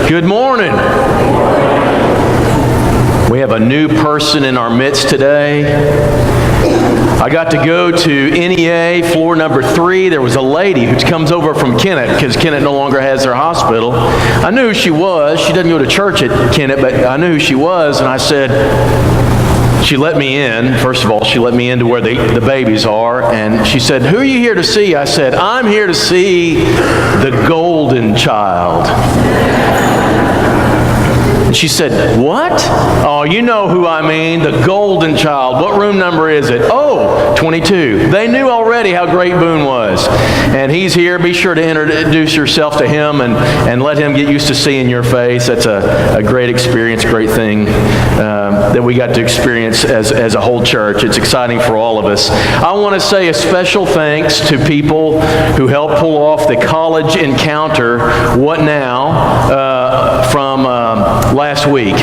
Good morning. We have a new person in our midst today. I got to go to NEA floor number 3. There was a lady who comes over from Kennett because Kennett no longer has their hospital. I knew who she was. She doesn't go to church at Kennett, but I knew who she was, and I said, she let me in. First of all, she let me into where the babies are, and she said, "Who are you here to see?" I said, "I'm here to see the golden child." And she said, "What?" "Oh, you know who I mean, the golden child. What room number is it?" "Oh, 22. They knew already how great Boone was. And he's here. Be sure to introduce yourself to him and let him get used to seeing your face. That's a great experience, great thing that we got to experience as a whole church. It's exciting for all of us. I want to say a special thanks to people who helped pull off the college encounter, What Now, from last week.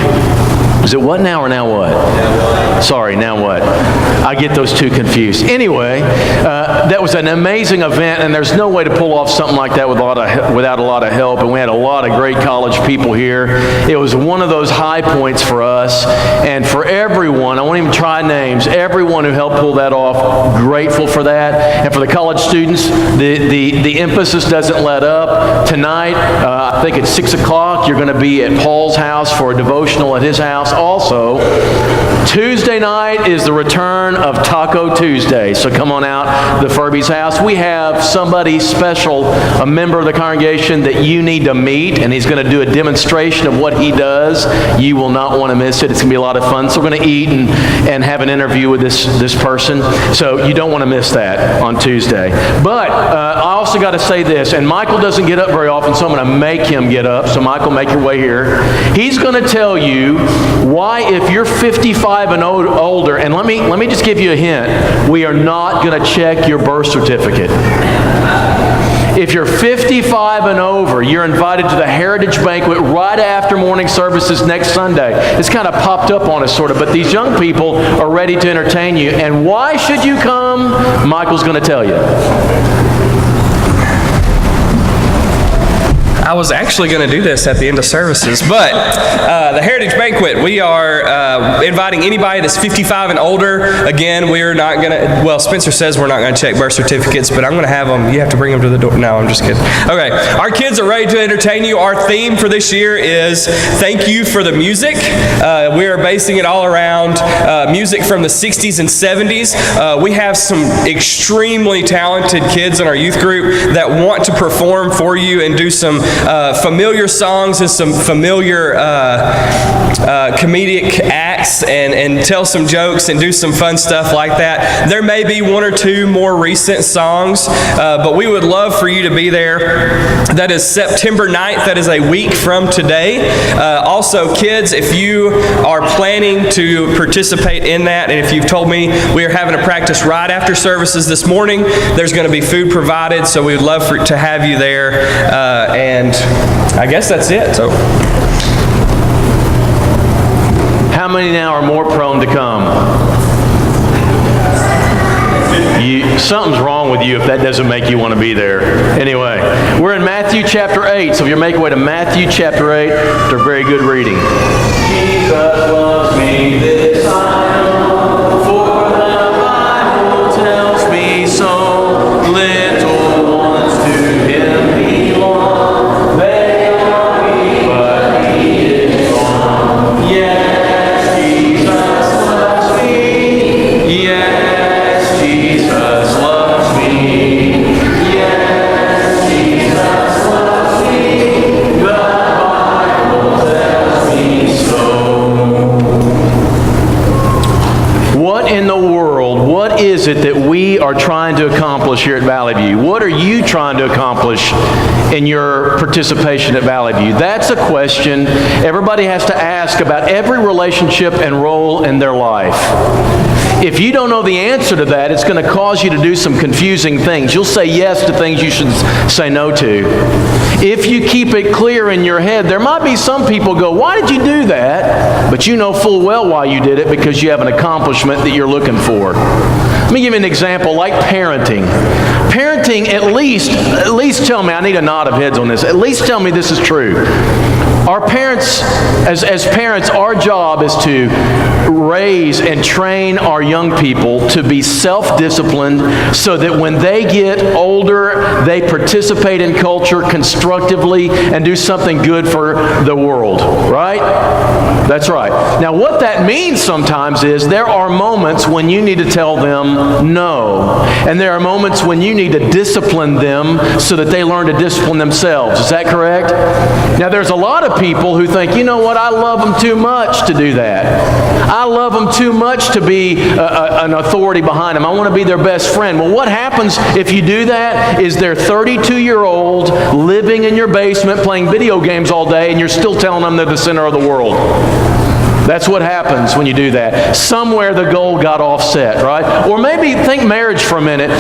Is it What Now or Now What? Sorry, Now What? I get those two confused. Anyway, that was an amazing event, and there's no way to pull off something like that without a lot of help, and we had a lot of great college people here. It was one of those high points for us, and for everyone, I won't even try names, everyone who helped pull that off, grateful for that. And for the college students, the emphasis doesn't let up. Tonight, I think at 6 o'clock, you're going to be at Paul's house for a devotional at his house. Also, Tuesday night is the return of Taco Tuesday, so come on out to Furby's house. We have somebody special, a member of the congregation that you need to meet, and he's going to do a demonstration of what he does. You will not want to miss it. It's going to be a lot of fun. So we're going to eat and have an interview with this person, so you don't want to miss that on Tuesday. But I also got to say this, and Michael doesn't get up very often, so I'm going to make him get up. So Michael, make your way here. He's going to tell you why, if you're 55 and older, and let me just give you a hint, we are not going to check your birth certificate. If you're 55 and over, you're invited to the Heritage Banquet right after morning services next Sunday. It's kind of popped up on us sort of, but these young people are ready to entertain you. And why should you come? Michael's going to tell you. I was actually going to do this at the end of services, but the Heritage Banquet, we are inviting anybody that's 55 and older. Again, we're not going to, well, Spencer says we're not going to check birth certificates, but I'm going to have them, you have to bring them to the door. No, I'm just kidding. Okay, our kids are ready to entertain you. Our theme for this year is Thank You for the Music. We are basing it all around music from the 60s and 70s. We have some extremely talented kids in our youth group that want to perform for you and do some familiar songs and some familiar comedic acts and tell some jokes and do some fun stuff like that. There may be one or two more recent songs, but we would love for you to be there. That is September 9th. That is a week from today. Also, kids, if you are planning to participate in that, and if you've told me we are having a practice right after services this morning, there's going to be food provided, so we would love to have you there. And I guess that's it. So, how many now are more prone to come? Something's wrong with you if that doesn't make you want to be there. Anyway, we're in Matthew chapter 8. So if you're making your way to Matthew chapter 8, they're very good reading. Jesus loves me, this I know, for the Bible tells me so. Little ones to him belong. They are weak, but he is strong. Yes, Jesus loves me. Yes, Jesus loves me. Yes, Jesus loves me. The Bible tells me so. What in the world, what is it that we are trying to accomplish here at Valley View? What are you trying to accomplish in your participation at Valley View? That's a question everybody has to ask about every relationship and role in their life. If you don't know the answer to that, it's going to cause you to do some confusing things. You'll say yes to things you should say no to. If you keep it clear in your head, there might be some people go, "Why did you do that?" But you know full well why you did it, because you have an accomplishment that you're looking for. Let me give you an example, like parenting. Parenting, at least tell me, I need a nod of heads on this, at least tell me this is true. Our parents, as parents, our job is to raise and train our young people to be self-disciplined so that when they get older, they participate in culture constructively and do something good for the world, right? That's right. Now, what that means sometimes is there are moments when you need to tell them no, and there are moments when you need to discipline them so that they learn to discipline themselves. Is that correct? Now, there's a lot of people who think, you know what, I love them too much to do that. I love them too much to be an authority behind them. I want to be their best friend. Well, what happens if you do that is they're 32-year-old living in your basement playing video games all day, and you're still telling them they're the center of the world. That's what happens when you do that. Somewhere the goal got offset, right? Or maybe think marriage for a minute.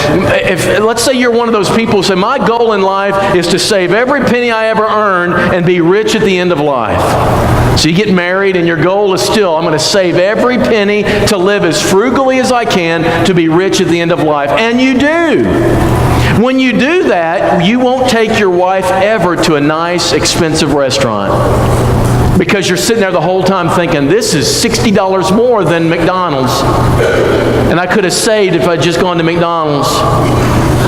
Let's say you're one of those people who say, my goal in life is to save every penny I ever earn and be rich at the end of life. So you get married and your goal is still, I'm going to save every penny to live as frugally as I can to be rich at the end of life. And you do. When you do that, you won't take your wife ever to a nice, expensive restaurant. Because you're sitting there the whole time thinking, this is $60 more than McDonald's. And I could have saved if I'd just gone to McDonald's.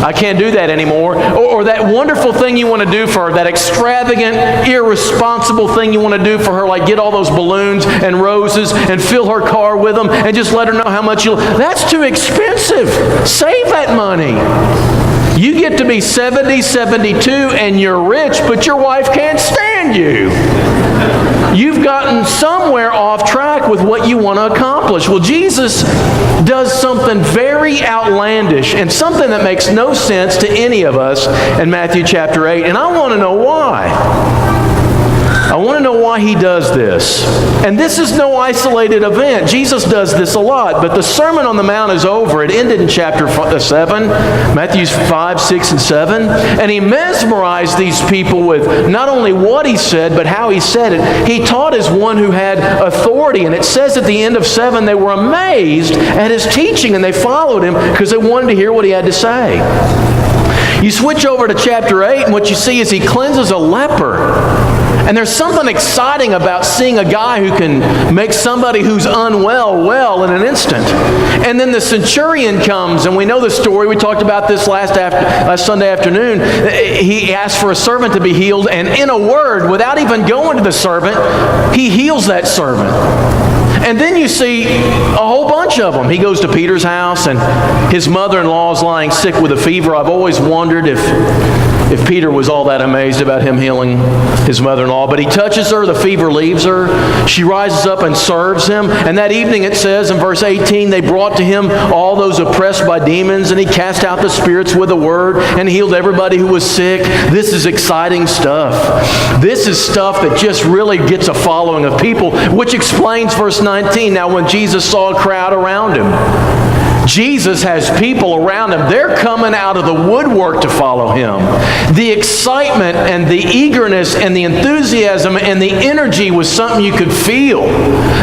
I can't do that anymore. Or that wonderful thing you want to do for her, that extravagant, irresponsible thing you want to do for her, like get all those balloons and roses and fill her car with them and just let her know how much that's too expensive. Save that money. You get to be 70, 72, and you're rich, but your wife can't stand you. You've gotten somewhere off track with what you want to accomplish. Well, Jesus does something very outlandish and something that makes no sense to any of us in Matthew chapter 8, and I want to know why. I want to know why he does this. And this is no isolated event. Jesus does this a lot, but the Sermon on the Mount is over. It ended in chapter 7, Matthew 5, 6, and 7. And he mesmerized these people with not only what he said, but how he said it. He taught as one who had authority. And it says at the end of 7, they were amazed at his teaching, and they followed him because they wanted to hear what he had to say. You switch over to chapter 8, and what you see is he cleanses a leper. And there's something exciting about seeing a guy who can make somebody who's unwell well in an instant. And then the centurion comes, and we know the story. We talked about this last Sunday afternoon. He asked for a servant to be healed, and in a word, without even going to the servant, he heals that servant. And then you see a whole bunch of them. He goes to Peter's house, and his mother-in-law is lying sick with a fever. I've always wondered if Peter was all that amazed about him healing his mother-in-law. But he touches her, the fever leaves her. She rises up and serves him. And that evening it says in verse 18, they brought to him all those oppressed by demons, and he cast out the spirits with a word and healed everybody who was sick. This is exciting stuff. This is stuff that just really gets a following of people, which explains verse 19. Now when Jesus saw a crowd around him, Jesus has people around him. They're coming out of the woodwork to follow him. The excitement and the eagerness and the enthusiasm and the energy was something you could feel.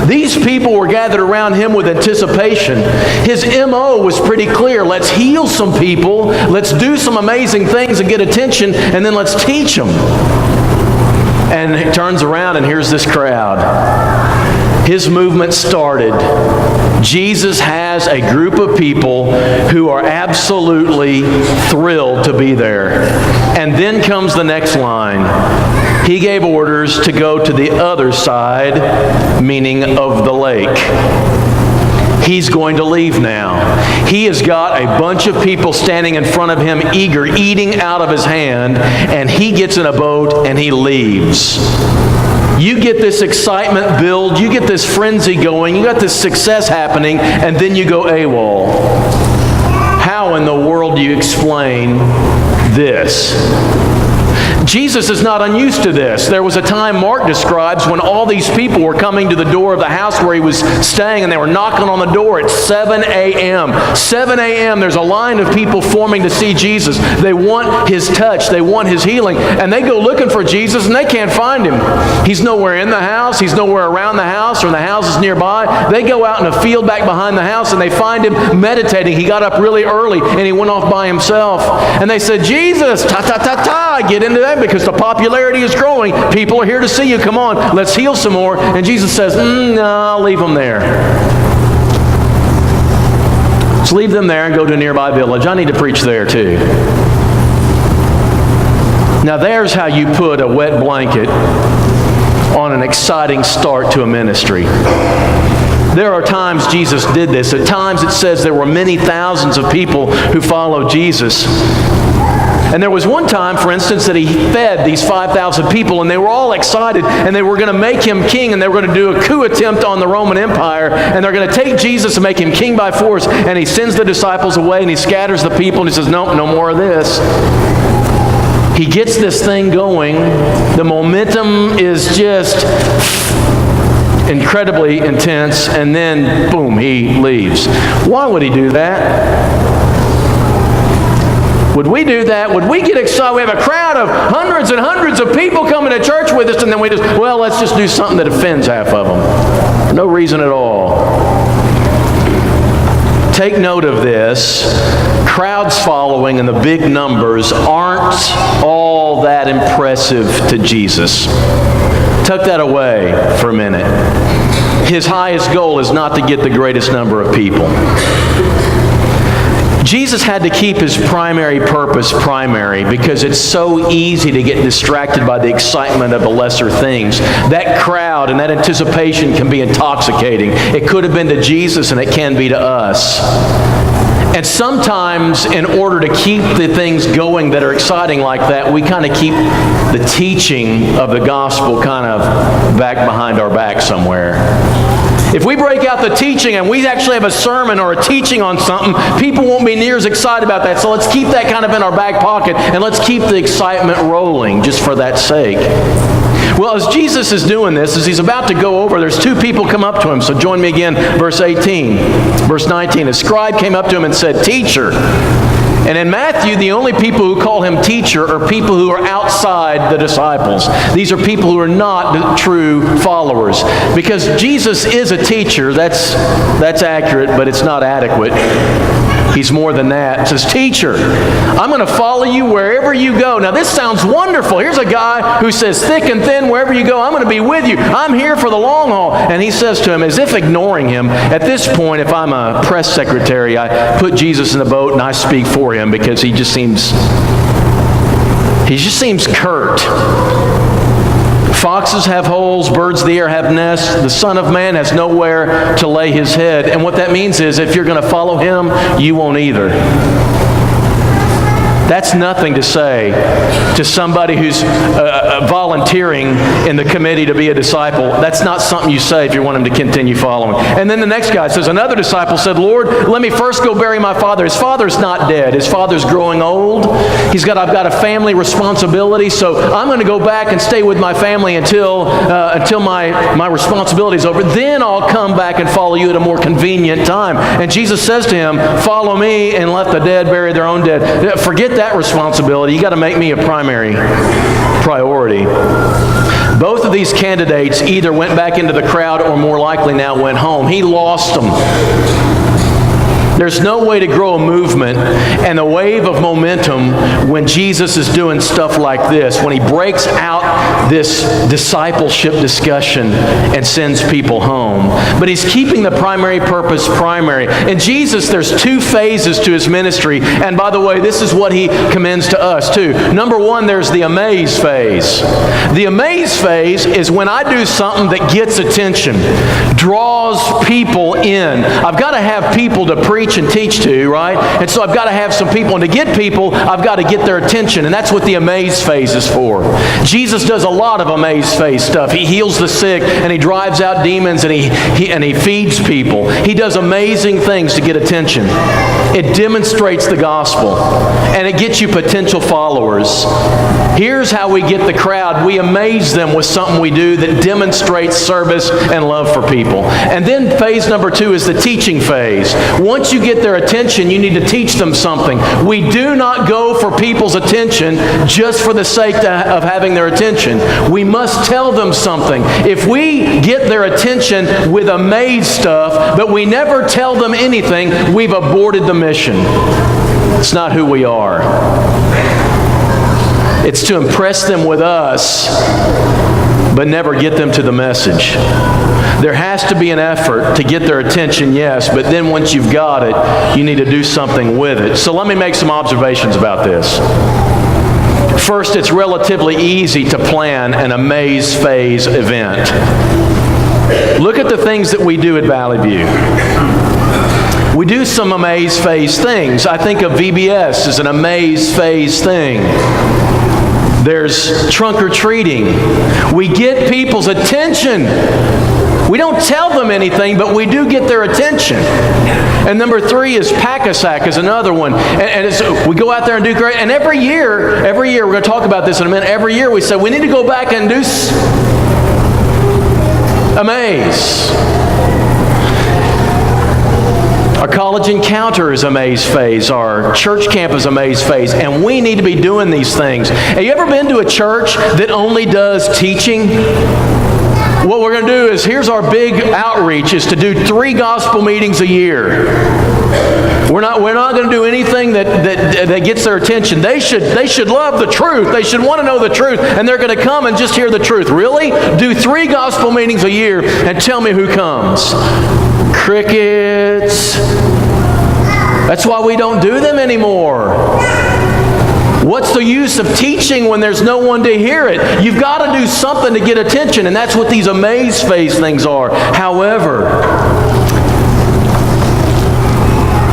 These people were gathered around him with anticipation. His MO was pretty clear. Let's heal some people. Let's do some amazing things and get attention, and then let's teach them. And he turns around, and here's this crowd. His movement started. Jesus has a group of people who are absolutely thrilled to be there. And then comes the next line. He gave orders to go to the other side, meaning of the lake. He's going to leave now. He has got a bunch of people standing in front of him, eager, eating out of his hand, and he gets in a boat and he leaves. You get this excitement build, you get this frenzy going, you got this success happening, and then you go AWOL. How in the world do you explain this? Jesus is not unused to this. There was a time Mark describes when all these people were coming to the door of the house where he was staying, and they were knocking on the door at 7 a.m. 7 a.m. there's a line of people forming to see Jesus. They want his touch. They want his healing. And they go looking for Jesus, and they can't find him. He's nowhere in the house. He's nowhere around the house or in the houses nearby. They go out in a field back behind the house, and they find him meditating. He got up really early, and he went off by himself. And they said, Jesus, ta-ta-ta-ta, get into that because the popularity is growing. People are here to see you. Come on, let's heal some more. And Jesus says, no, I'll leave them there. Let's leave them there and go to a nearby village. I need to preach there too. Now there's how you put a wet blanket on an exciting start to a ministry. There are times Jesus did this. At times it says there were many thousands of people who followed Jesus. And there was one time, for instance, that he fed these 5,000 people, and they were all excited, and they were going to make him king, and they were going to do a coup attempt on the Roman Empire, and they're going to take Jesus and make him king by force. And he sends the disciples away, and he scatters the people, and he says, no, no more of this. He gets this thing going. The momentum is just incredibly intense, and then, boom, he leaves. Why would he do that? Would we do that? Would we get excited? We have a crowd of hundreds and hundreds of people coming to church with us, and then we just, well, let's just do something that offends half of them. No reason at all. Take note of this. Crowds following and the big numbers aren't all that impressive to Jesus. Tuck that away for a minute. His highest goal is not to get the greatest number of people. Jesus had to keep his primary purpose primary because it's so easy to get distracted by the excitement of the lesser things. That crowd and that anticipation can be intoxicating. It could have been to Jesus, and it can be to us. And sometimes, in order to keep the things going that are exciting like that, we kind of keep the teaching of the gospel kind of back behind our back somewhere. If we break out the teaching and we actually have a sermon or a teaching on something, people won't be near as excited about that. So let's keep that kind of in our back pocket, and let's keep the excitement rolling just for that sake. Well, as Jesus is doing this, as he's about to go over, there's two people come up to him. So join me again, verse 18. Verse 19, a scribe came up to him and said, "Teacher." And in Matthew, the only people who call him teacher are people who are outside the disciples. These are people who are not the true followers. Because Jesus is a teacher, that's accurate, but it's not adequate. He's more than that. It says, "Teacher, I'm going to follow you wherever you go." Now this sounds wonderful. Here's a guy who says, thick and thin, wherever you go, I'm going to be with you. I'm here for the long haul. And he says to him, as if ignoring him, at this point, if I'm a press secretary, I put Jesus in the boat and I speak for him because he just seems curt. Foxes have holes, birds of the air have nests, the Son of Man has nowhere to lay his head. And what that means is if you're going to follow him, you won't either. That's nothing to say to somebody who's volunteering in the committee to be a disciple. That's not something you say if you want him to continue following. And then the next guy says, another disciple said, "Lord, let me first go bury my father." His father's not dead. His father's growing old. I've got a family responsibility, so I'm going to go back and stay with my family until my responsibility is over. Then I'll come back and follow you at a more convenient time. And Jesus says to him, "Follow me and let the dead bury their own dead." Forget that responsibility. You got to make me a primary priority. Both of these candidates either went back into the crowd or more likely now went home. He lost them. There's no way to grow a movement and a wave of momentum when Jesus is doing stuff like this, when he breaks out this discipleship discussion and sends people home. But he's keeping the primary purpose primary. In Jesus, there's two phases to his ministry. And by the way, this is what he commends to us too. Number one, there's the amaze phase. The amaze phase is when I do something that gets attention, draws people in. I've got to have people to preach and teach to, right? And so I've got to have some people. And to get people, I've got to get their attention. And that's what the amaze phase is for. Jesus does a lot of amaze phase stuff. He heals the sick, and he drives out demons, and he feeds people. He does amazing things to get attention. It demonstrates the gospel, and it gets you potential followers. Here's how we get the crowd. We amaze them with something we do that demonstrates service and love for people. And then phase number two is the teaching phase. Once you get their attention, you need to teach them something. We do not go for people's attention just for the sake of having their attention. We must tell them something. If we get their attention with amaze stuff, but we never tell them anything, we've aborted the mission. It's not who we are. It's to impress them with us, but never get them to the message. There has to be an effort to get their attention, yes, but then once you've got it, you need to do something with it. So let me make some observations about this. First, it's relatively easy to plan an Amaze Phase event. Look at the things that we do at Valley View. We do some Amaze Phase things. I think of VBS as an Amaze Phase thing. There's trunk or treating. We get people's attention. We don't tell them anything, but we do get their attention. And number 3 is Pack-a-Sack is another one. And we go out there and do great. And every year, we're going to talk about this in a minute, every year we say we need to go back and do Amaze. Our college encounter is Amaze Phase. Our church camp is Amaze Phase. And we need to be doing these things. Have you ever been to a church that only does teaching? What we're going to do is, here's our big outreach, is to do 3 gospel meetings a year. We're not going to do anything that gets their attention. They should love the truth. They should want to know the truth. And they're going to come and just hear the truth. Really? Do 3 gospel meetings a year and tell me who comes. Crickets. That's why we don't do them anymore. What's the use of teaching when there's no one to hear it? You've got to do something to get attention, and that's what these Amaze Phase things are. However,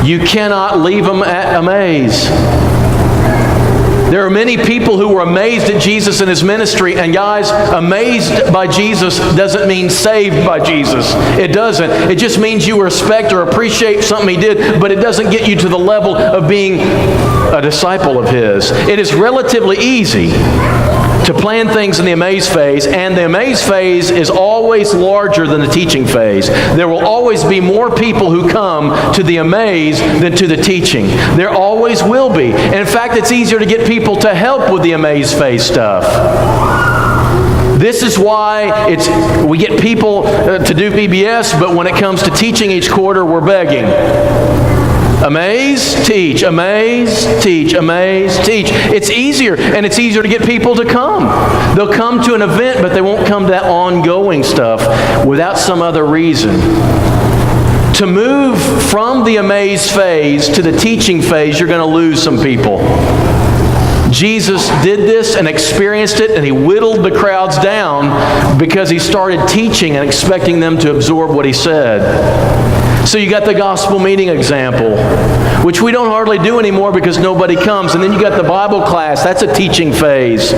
you cannot leave them at Amaze. There are many people who were amazed at Jesus and His ministry, and guys, amazed by Jesus doesn't mean saved by Jesus. It doesn't. It just means you respect or appreciate something He did, but it doesn't get you to the level of being a disciple of His. It is relatively easy to plan things in the Amaze Phase, and the Amaze Phase is always larger than the teaching phase. There will always be more people who come to the Amaze than to the teaching. There always will be. And in fact, it's easier to get people to help with the Amaze Phase stuff. This is why we get people to do VBS, but when it comes to teaching each quarter, we're begging. Amaze, teach, amaze, teach, amaze, teach. It's easier, and it's easier to get people to come. They'll come to an event, but they won't come to that ongoing stuff without some other reason. To move from the Amaze Phase to the teaching phase, you're going to lose some people. Jesus did this and experienced it, and He whittled the crowds down because He started teaching and expecting them to absorb what He said. So you got the gospel meeting example, which we don't hardly do anymore because nobody comes. And then you got the Bible class. That's a teaching phase.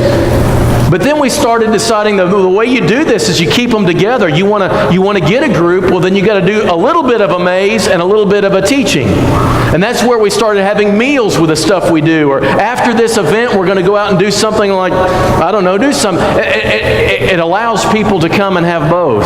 But then we started deciding the way you do this is you keep them together. You want to get a group, well then you got to do a little bit of Amaze and a little bit of a teaching. And that's where we started having meals with the stuff we do. Or after this event, we're going to go out and do something like, I don't know, do some. It allows people to come and have both.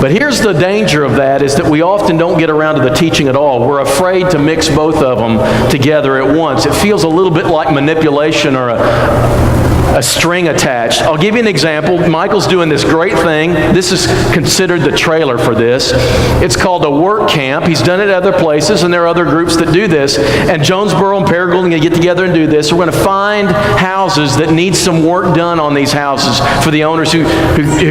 But here's the danger of that, is that we often don't get around to the teaching at all. We're afraid to mix both of them together at once. It feels a little bit like manipulation or a string attached. I'll give you an example. Michael's doing this great thing. This is considered the trailer for this. It's called a work camp. He's done it at other places, and there are other groups that do this. And Jonesboro and Paragould are going to get together and do this. We're going to find houses that need some work done on these houses for the owners who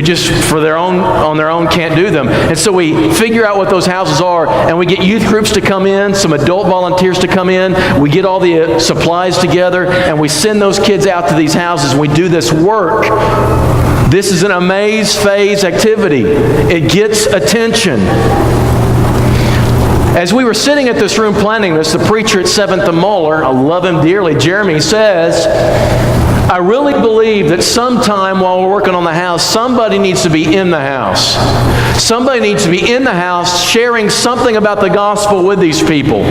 just on their own can't do them. And so we figure out what those houses are, and we get youth groups to come in, some adult volunteers to come in. We get all the supplies together, and we send those kids out to these houses. We do this work. This is an Amaze Phase activity. It gets attention. As we were sitting at this room planning this, the preacher at 7th and Moeller, I love him dearly, Jeremy, says, I really believe that sometime while we're working on the house, somebody needs to be in the house. Somebody needs to be in the house sharing something about the gospel with these people.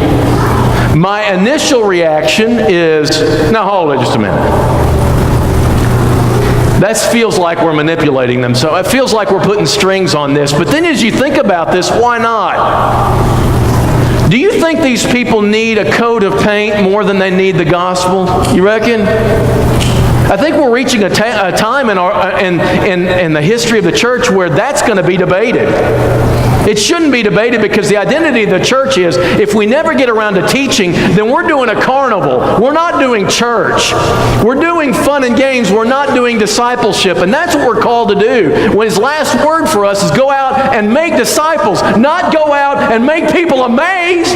My initial reaction is, now hold it just a minute. That feels like we're manipulating them. So it feels like we're putting strings on this. But then as you think about this, why not? Do you think these people need a coat of paint more than they need the gospel? You reckon? I think we're reaching a time in the history of the church where that's going to be debated. It shouldn't be debated because the identity of the church is if we never get around to teaching, then we're doing a carnival. We're not doing church. We're doing fun and games. We're not doing discipleship. And that's what we're called to do. When his last word for us is go out and make disciples, not go out and make people amazed.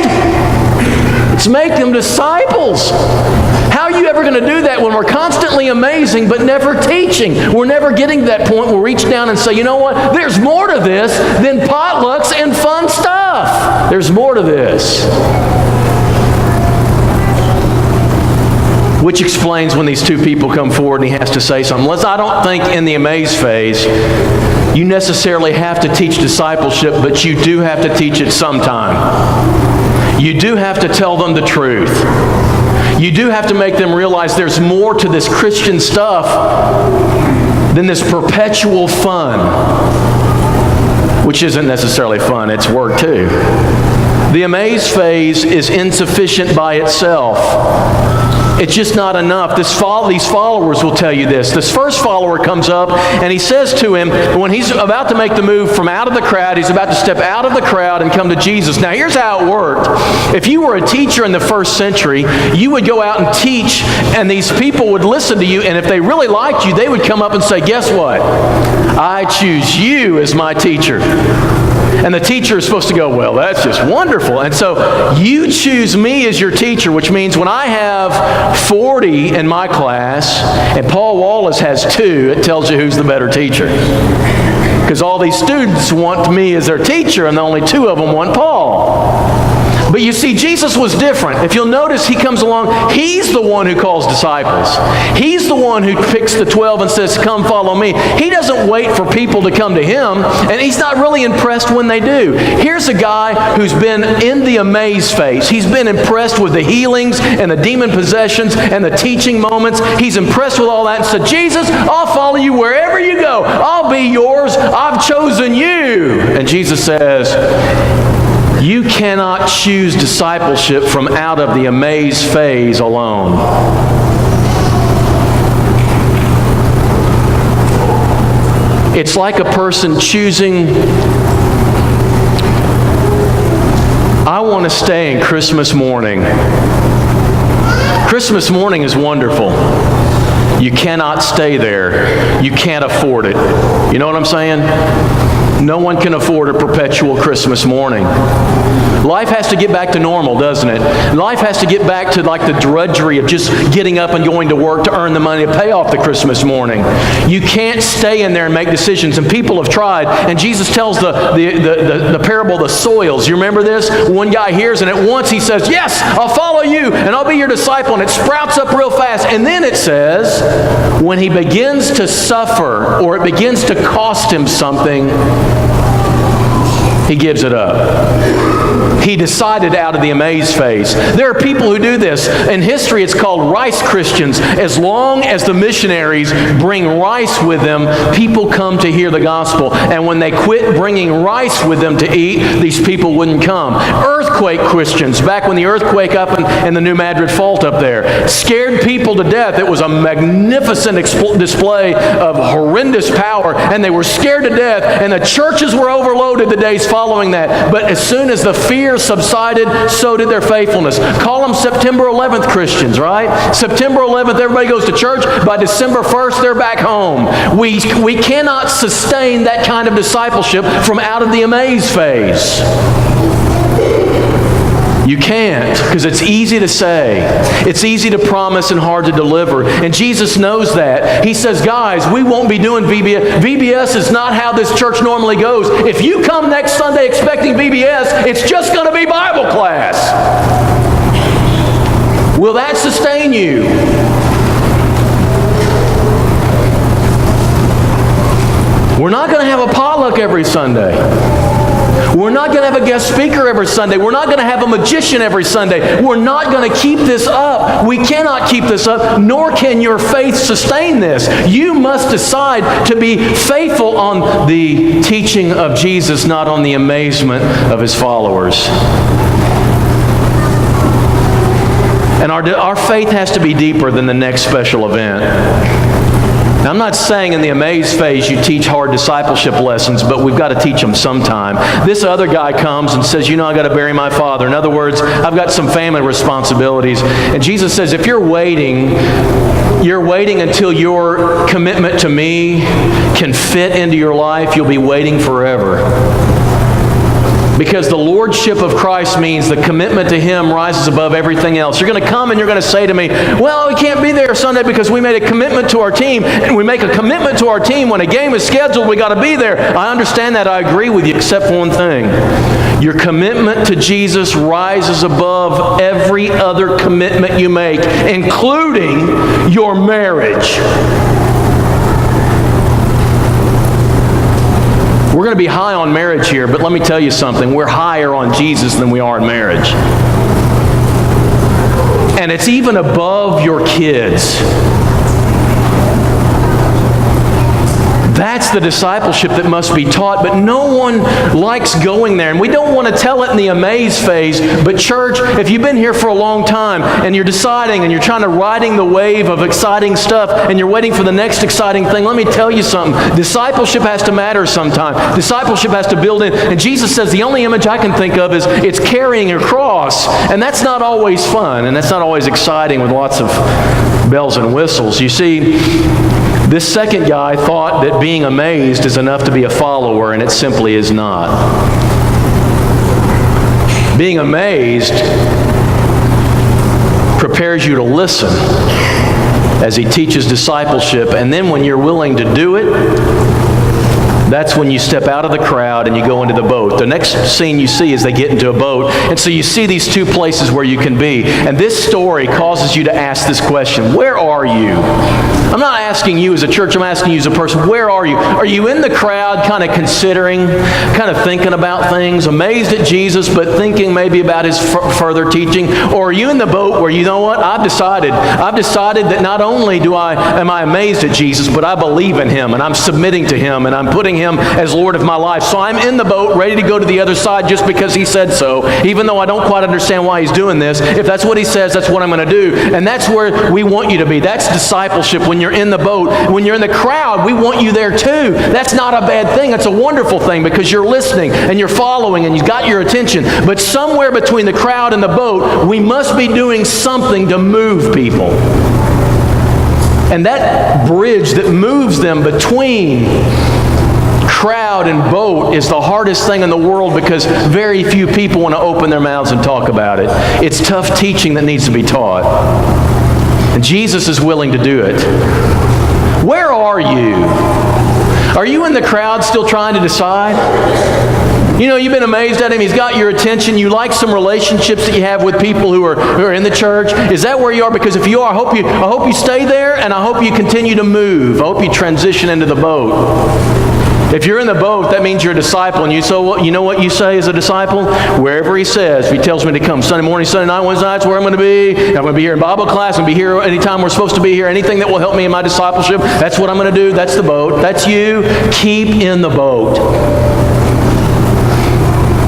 It's make them disciples. How are you ever going to do that when we're constantly amazing but never teaching? We're never getting to that point where we reach down and say, you know what? There's more to this than potlucks and fun stuff. There's more to this. Which explains when these two people come forward and he has to say something. I don't think in the amaze phase you necessarily have to teach discipleship, but you do have to teach it sometime. You do have to tell them the truth. You do have to make them realize there's more to this Christian stuff than this perpetual fun, which isn't necessarily fun, it's work too. The amaze phase is insufficient by itself. It's just not enough. These followers will tell you this. This first follower comes up and he says to him, when he's about to make the move from out of the crowd, he's about to step out of the crowd and come to Jesus. Now here's how it worked. If you were a teacher in the first century, you would go out and teach and these people would listen to you, and if they really liked you, they would come up and say, guess what? I choose you as my teacher. And the teacher is supposed to go, well, that's just wonderful. And so you choose me as your teacher, which means when I have 40 in my class and Paul Wallace has 2, it tells you who's the better teacher. Because all these students want me as their teacher and only 2 of them want Paul. But you see, Jesus was different. If you'll notice, he comes along. He's the one who calls disciples. He's the one who picks the 12 and says, come follow me. He doesn't wait for people to come to him, and he's not really impressed when they do. Here's a guy who's been in the amaze phase. He's been impressed with the healings and the demon possessions and the teaching moments. He's impressed with all that and said, Jesus, I'll follow you wherever you go. I'll be yours. I've chosen you. And Jesus says, you cannot choose discipleship from out of the amaze phase alone. It's like a person choosing, I want to stay in Christmas morning. Christmas morning is wonderful. You cannot stay there. You can't afford it. You know what I'm saying? No one can afford a perpetual Christmas morning. Life has to get back to normal, doesn't it? Life has to get back to like the drudgery of just getting up and going to work to earn the money to pay off the Christmas morning. You can't stay in there and make decisions, and people have tried. And Jesus tells the parable of the soils. You remember this? One guy hears, and at once he says, yes, I'll follow you, and I'll be your disciple. And it sprouts up real fast. And then it says, when he begins to suffer, or it begins to cost him something, he gives it up. He decided out of the amaze phase. There are people who do this. In history, it's called rice Christians. As long as the missionaries bring rice with them, people come to hear the gospel. And when they quit bringing rice with them to eat, these people wouldn't come. Earthquake Christians, back when the earthquake up in the New Madrid Fault up there, scared people to death. It was a magnificent display of horrendous power, and they were scared to death, and the churches were overloaded the days following that. But as soon as the fear subsided, so did their faithfulness. Call them September 11th Christians, right? September 11th, everybody goes to church. By December 1st, they're back home. We cannot sustain that kind of discipleship from out of the amaze phase. You can't, because it's easy to say. It's easy to promise and hard to deliver. And Jesus knows that. He says, guys, we won't be doing VBS. VBS is not how this church normally goes. If you come next Sunday expecting VBS, it's just going to be Bible class. Will that sustain you? We're not going to have a potluck every Sunday. We're not going to have a guest speaker every Sunday. We're not going to have a magician every Sunday. We're not going to keep this up. We cannot keep this up, nor can your faith sustain this. You must decide to be faithful on the teaching of Jesus, not on the amazement of his followers. And our faith has to be deeper than the next special event. Now, I'm not saying in the amaze phase you teach hard discipleship lessons, but we've got to teach them sometime. This other guy comes and says, I got to bury my father. In other words, I've got some family responsibilities. And Jesus says, if you're waiting until your commitment to me can fit into your life, you'll be waiting forever. Because the lordship of Christ means the commitment to Him rises above everything else. You're going to come and you're going to say to me, well, we can't be there Sunday because we made a commitment to our team. And we make a commitment to our team when a game is scheduled, we got to be there. I understand that. I agree with you, except one thing. Your commitment to Jesus rises above every other commitment you make, including your marriage. We're going to be high on marriage here, but let me tell you something. We're higher on Jesus than we are in marriage. And it's even above your kids. That's the discipleship that must be taught, but no one likes going there. And we don't want to tell it in the amaze phase, but church, if you've been here for a long time and you're deciding and you're trying to riding the wave of exciting stuff and you're waiting for the next exciting thing, let me tell you something. Discipleship has to matter sometime. Discipleship has to build in. And Jesus says the only image I can think of is it's carrying a cross. And that's not always fun, and that's not always exciting with lots of bells and whistles. You see, this second guy thought that being amazed is enough to be a follower, and it simply is not. Being amazed prepares you to listen as He teaches discipleship, and then when you're willing to do it, that's when you step out of the crowd and you go into the boat. The next scene you see is they get into a boat. And so you see these two places where you can be. And this story causes you to ask this question, where are you? I'm not asking you as a church, I'm asking you as a person, where are you? Are you in the crowd kind of considering, kind of thinking about things, amazed at Jesus, but thinking maybe about His further teaching? Or are you in the boat where, you know what, I've decided that not only am I amazed at Jesus, but I believe in Him, and I'm submitting to Him, and I'm putting Him as Lord of my life. So I'm in the boat, ready to go to the other side just because He said so, even though I don't quite understand why He's doing this. If that's what He says, that's what I'm going to do. And that's where we want you to be. That's discipleship when you're in the boat. When you're in the crowd, we want you there too. That's not a bad thing. It's a wonderful thing because you're listening and you're following and you've got your attention. But somewhere between the crowd and the boat, we must be doing something to move people. And that bridge that moves them between crowd and boat is the hardest thing in the world because very few people want to open their mouths and talk about it. It's tough teaching that needs to be taught. And Jesus is willing to do it. Where are you? Are you in the crowd still trying to decide? You know, you've been amazed at Him. He's got your attention. You like some relationships that you have with people who are in the church. Is that where you are? Because if you are, I hope you stay there, and I hope you continue to move. I hope you transition into the boat. If you're in the boat, that means you're a disciple. And you know what you say as a disciple? Wherever He says. If He tells me to come Sunday morning, Sunday night, Wednesday night's where I'm going to be. I'm going to be here in Bible class. I'm going to be here anytime we're supposed to be here. Anything that will help me in my discipleship, that's what I'm going to do. That's the boat. That's you. Keep in the boat.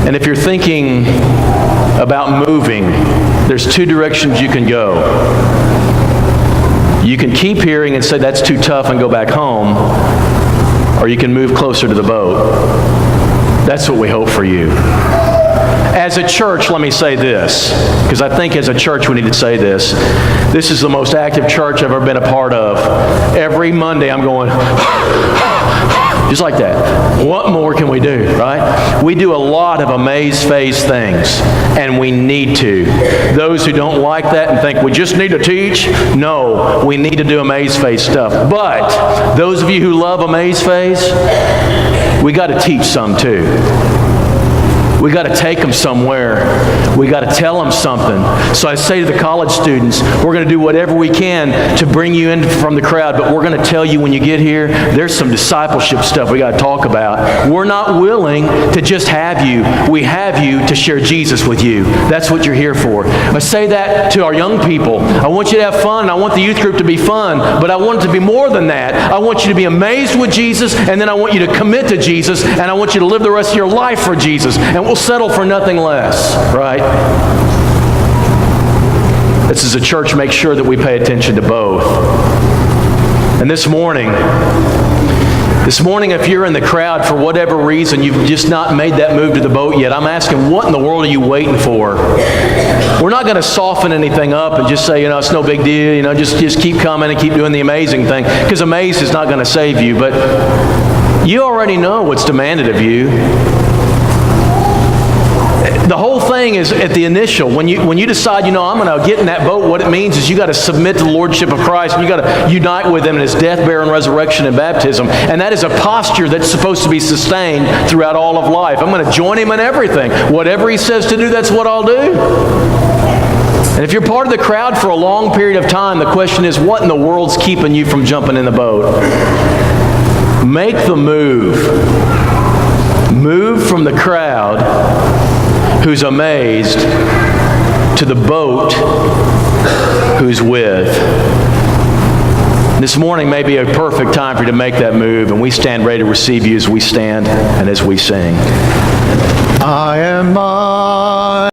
And if you're thinking about moving, there's two directions you can go. You can keep hearing and say that's too tough and go back home, or you can move closer to the boat. That's what we hope for you. As a church, let me say this, because I think as a church we need to say this. This is the most active church I've ever been a part of. Every Monday I'm going, just like that. What more can we do, right? We do a lot of amaze phase things, and we need to. Those who don't like that and think we just need to teach, no, we need to do amaze phase stuff. But those of you who love amaze phase, we got to teach some too. We got to take them somewhere. We got to tell them something. So I say to the college students, we're going to do whatever we can to bring you in from the crowd, but we're going to tell you when you get here, there's some discipleship stuff we got to talk about. We're not willing to just have you. We have you to share Jesus with you. That's what you're here for. I say that to our young people. I want you to have fun. I want the youth group to be fun, but I want it to be more than that. I want you to be amazed with Jesus, and then I want you to commit to Jesus, and I want you to live the rest of your life for Jesus. And we'll settle for nothing less, right? This is a church, make sure that we pay attention to both. And this morning, if you're in the crowd for whatever reason, you've just not made that move to the boat yet, I'm asking, what in the world are you waiting for? We're not going to soften anything up and just say, it's no big deal, just keep coming and keep doing the amazing thing, because amaze is not going to save you, but you already know what's demanded of you. The whole thing is at the initial. When you decide, I'm going to get in that boat, what it means is you got to submit to the Lordship of Christ, and you got to unite with Him in His death, burial, and resurrection and baptism. And that is a posture that's supposed to be sustained throughout all of life. I'm going to join Him in everything. Whatever He says to do, that's what I'll do. And if you're part of the crowd for a long period of time, the question is, what in the world's keeping you from jumping in the boat? Make the move. Move from the crowd who's amazed to the boat who's with. This morning may be a perfect time for you to make that move, and we stand ready to receive you as we stand and as we sing. I am mine.